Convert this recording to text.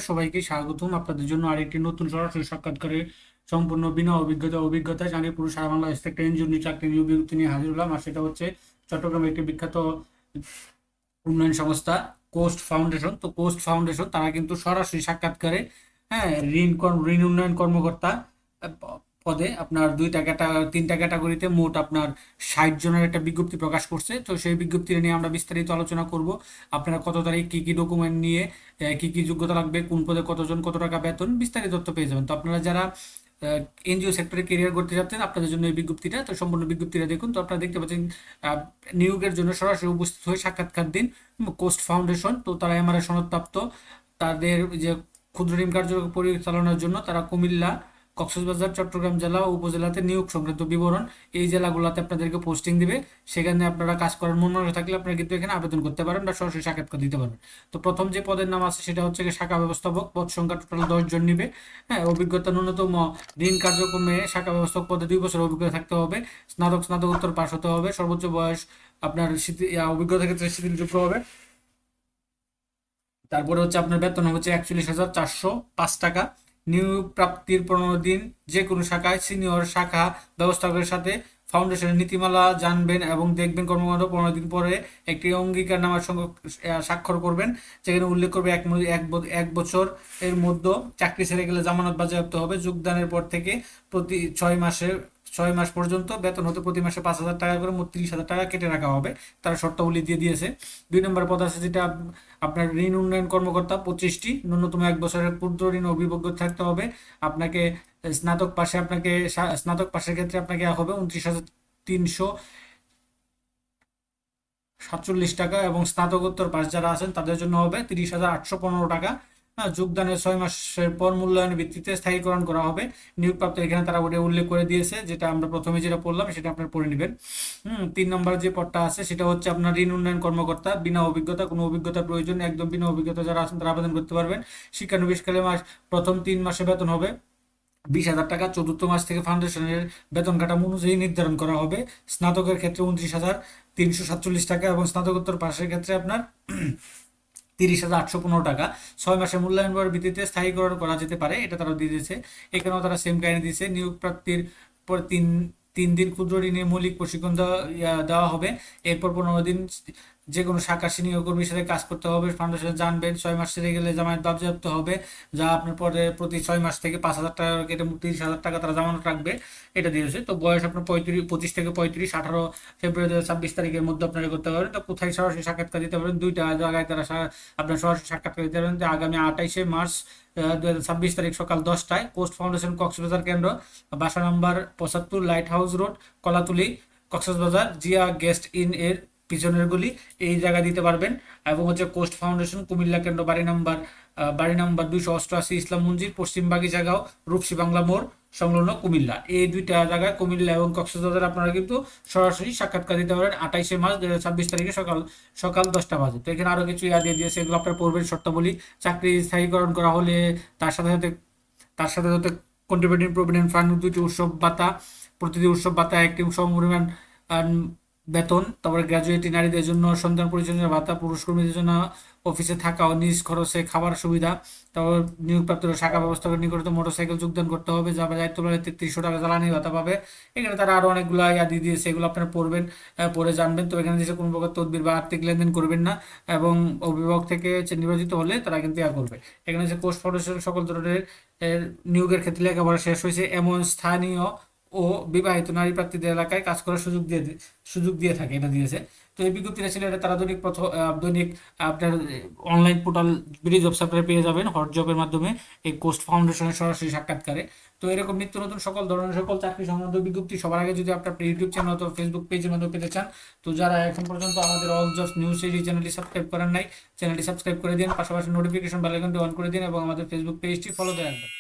সবাইকে স্বাগতম। আপনাদের জন্য আরেকটি নতুন সরাসরি সাক্ষাৎকারে সম্পূর্ণ বিনা অভিজ্ঞতা জানিয়ে পুরো সারা বাংলাদেশ থেকে একটা এনজিও চাকরি নিয়োগ বিজ্ঞপ্তি নিয়ে হাজির হলাম। আর সেটা হচ্ছে চট্টগ্রামের একটি বিখ্যাত উন্নয়ন সংস্থা কোস্ট ফাউন্ডেশন। তো কোস্ট ফাউন্ডেশন তারা কিন্তু সরাসরি সাক্ষাৎকারে, হ্যাঁ, ঋণ উন্নয়ন কর্মকর্তা পদে আপনার তিনটা ক্যাটাগরিতে মোট আপনার 60 জনের একটা বিজ্ঞপ্তি প্রকাশ করছে। তো সেই বিজ্ঞপ্তি নিয়ে আমরা বিস্তারিত আলোচনা করব। আপনারা কত তারিখ কি কি ডকুমেন্ট নিয়ে কি কি যোগ্যতা লাগবে, কোন পদে কতজন, কত টাকা বেতন, বিস্তারিত তথ্য পেয়ে যাবেন। তো আপনারা যারা এনজিও সেক্টরে কেরিয়ার করতে যাচ্ছেন, আপনাদের জন্য এই বিজ্ঞপ্তিটা, তো সম্পূর্ণ বিজ্ঞপ্তিটা দেখুন। তো আপনারা দেখতে পাচ্ছেন নিয়োগের জন্য সরাসরি উপস্থিত হয়ে সাক্ষাৎকার দিন কোস্ট ফাউন্ডেশন। তো তারা এমআরআই সনদপ্রাপ্ত, তাদের যে ক্ষুদ্র ঋণ কার্যক্রম পরিচালনার জন্য তারা কুমিল্লা, কক্সবাজার, চট্টগ্রাম জেলা ও উপজেলাতে নিয়োগ সংক্রান্ত বিবরণ এই জেলাগুলোতে আপনাদেরকে পোস্টিং দিবে। সেখানে আপনারা কাজ করার মন মানসিকতা থাকলে আপনারা কিন্তু এখানে আবেদন করতে পারেন বা সরাসরি সাক্ষাৎকার দিতে পারবেন। তো প্রথম যে পদের নাম আছে সেটা হচ্ছে শাখা ব্যবস্থাপক। পদ সংখ্যা টোটাল 10 জন নিবে। হ্যাঁ, অভিজ্ঞতা ন্যূনতম ঋণ কার্যক্রমে শাখা ব্যবস্থাপক পদে 2 বছর অভিজ্ঞতা থাকতে হবে। স্নাতকোত্তর পাস হতে হবে। সর্বোচ্চ বয়স আপনার অভিজ্ঞতার ক্ষেত্রে শিথিলযোগ্য হবে। তারপরে হচ্ছে আপনার বেতন হচ্ছে 41,405 টাকা। নিয়োগ প্রাপ্তির 15 দিন যে কোনো শাখায় সিনিয়র শাখা ব্যবস্থাপকের সাথে ফাউন্ডেশনের নীতিমালা জানবেন এবং দেখবেন। কর্মকাণ্ড 15 দিন পরে একটি অঙ্গীকারনামার সঙ্গে স্বাক্ষর করবেন, যেখানে উল্লেখ করবে এক বছর এর মধ্যে চাকরি ছেড়ে গেলে জামানত বাজেয়াপ্ত হবে। যোগদানের পর থেকে প্রতি 6 মাস পর্যন্ত বেতন হতে প্রতি মাসে 5,000 টাকা করে মোট 30,000 টাকা কেটে রাখা হবে। তারা শর্তাবলী দিয়ে দিয়েছে। 2 নম্বর পদ আছে যেটা আপনার ঋণ উন্নয়ন কর্মকর্তা, 25টি। ন্যূনতম 1 বছরের ক্ষুদ্র ঋণ অভিজ্ঞতা থাকতে হবে। আপনাকে স্নাতক পাশের ক্ষেত্রে আপনাকে হবে 29,347 টাকা এবং স্নাতকোত্তর পাশ যারা আছেন তাদের জন্য হবে 30,815 টাকা। হ্যাঁ, যোগদানের 6 মাসের পর মূল্যায়নের ভিত্তিতে স্থায়ীকরণ করা হবে। নিয়োগপ্রাপ্ত এখানে তারা ওটা উল্লেখ করে দিয়েছে, যেটা আমরা প্রথমে যেটা পড়লাম সেটা আপনার পড়ে নেবেন। 3 নম্বর যে পদটা আছে সেটা হচ্ছে আপনার ঋণ উন্নয়ন কর্মকর্তা। বিনা অভিজ্ঞতা, কোনো অভিজ্ঞতার প্রয়োজন নেই, একদম বিনা অভিজ্ঞতা যারা আছেন তারা আবেদন করতে পারবেন। শিক্ষানবিশকালে প্রথম 3 মাসে বেতন হবে 20,000 টাকা। চতুর্থ মাস থেকে ফাউন্ডেশনের বেতন কাঠামো অনুযায়ী নির্ধারণ করা হবে। স্নাতকের ক্ষেত্রে 29,347 টাকা এবং স্নাতকোত্তর পাশের ক্ষেত্রে আপনার 30,815 টাকা। 6 মাসের মূল্যায়ন ভিত্তিতে স্থায়ীকরণ করা যেতে পারে, এটা তারা দিয়ে দিয়েছে। এখানেও তারা সেম কাহিনী দিয়েছে। নিয়োগ প্রাপ্তির পর 3 দিন ক্ষুদ্র ঋণের মৌলিক প্রশিক্ষণ দেওয়া হবে। এরপর 15 দিন যে কোনো শাখা সিনিয়র কর্মীর সাথে কাজ করতে হবে। ফাউন্ডেশন জানবেন। 6 মাস সেরে গেলে জামানত বাজেয়াপ্ত হবে, যা আপনার পরে প্রতি 6 মাস থেকে 5,000 টাকা কেটে 30,000 টাকা তারা জামানত রাখবে, এটা দিয়েছে। তো বয়স আপনার 25 থেকে 35, 18 ফেব্রুয়ারি 2026 তারিখের মধ্যে আপনারা করতে পারেন। তো কোথায় সরাসরি সাক্ষাৎকার দিতে পারেন? 2টা জায়গায় তারা আপনার সরাসরি সাক্ষাৎকার দিতে পারেন। আগামী 28 মার্চ 2026 তারিখ সকাল 10টায় কোস্ট ফাউন্ডেশন কক্সবাজার কেন্দ্র, বাসা number 75, light house road, Kolatoli, Cox's Bazar, Zia guest in এর পিছনের গলি, এই জায়গায় দিতে পারবেন। এবং হচ্ছে কোস্ট ফাউন্ডেশন কুমিল্লা কেন্দ্র, বাড়ি নাম্বার 288, ইসলাম মঞ্জির, পশ্চিম বাগিচাগাঁও, রূপসী বাংলা মোড় সংলগ্ন, কুমিল্লা। এই 2টা জায়গায় কুমিল্লা এবং কক্সবাজার আপনারা কিন্তু সরাসরি সাক্ষাৎকার দিতে পারেন 28 মার্চ 2026 তারিখে সকাল সকাল 10টা বাজে। তো এখানে আরো কিছু দিয়ে দিয়েছে, এগুলো আপনার পড়বেন। শর্তাবলী: চাকরি স্থায়ীকরণ করা হলে তার সাথে সাথে কন্ট্রিবিউটিং প্রভিডেন্ট ফান্ড, 2টি উৎসব ভাতা, প্রতিটি উৎসব ভাতা একটি সমপরিমাণ বেতন। তারপরে গ্র্যাজুয়েটি নারীদের জন্য সন্তান পরিচর্যা ভাতা, পুরুষ কর্মীদের জন্য অফিসে থাকা ও নিজ খরচে খাবার সুবিধা। তারপর নিয়োগপ্রাপ্ত শাখা ব্যবস্থাপকের নিকটতম মোটরসাইকেল যোগদান করতে হবে, যা দায়িত্ব পালনে 3300 টাকা জ্বালানি ভাতা পাবে। এখানে তারা আরো অনেকগুলো দিয়ে দিয়েছে, এগুলো আপনারা পড়বেন, পড়ে জানবেন। তো এখানে দিয়েছে কোনো প্রকার তদবির বা আর্থিক লেনদেন করবেন না এবং অভিভাবক থেকে নির্বাচিত হলে তারা কিন্তু করবে। এখানে হচ্ছে কোস্ট ফাউন্ডেশন সকল ধরনের নিয়োগের ক্ষেত্রে লেখাপড়া শেষ হয়েছে এমন স্থানীয় ও বিবাহিত নারী প্রার্থীদের এলাকায় কাজ করার সুযোগ দিয়ে থাকে, এটা দিয়েছে। তো এই বিজ্ঞপ্তিটা ছিল, এটা তারা দৈনিক আপনার online portal bridge job software পেয়ে যাবেন হট জবের মাধ্যমে এই কোস্ট ফাউন্ডেশনের সরাসরি সাক্ষাৎকারে। তো এরকম নিত্য নতুন সকল ধরনের সকল চাকরি সংক্রান্ত বিজ্ঞপ্তি সবার আগে যদি আপনার ইউটিউব চ্যানেল অথবা ফেসবুক পেজের মাধ্যমে পেতে চান, তো যারা এখন পর্যন্ত আমাদের অল জবস নিউজ এই চ্যানেলটি সাবস্ক্রাইব করেন নাই, চ্যানেলটি সাবস্ক্রাইব করে দিন, পাশাপাশি নোটিফিকেশন বেল আইকনটি অন করে দিন এবং আমাদের ফেসবুক পেজটি ফলো দিয়ে রাখবেন।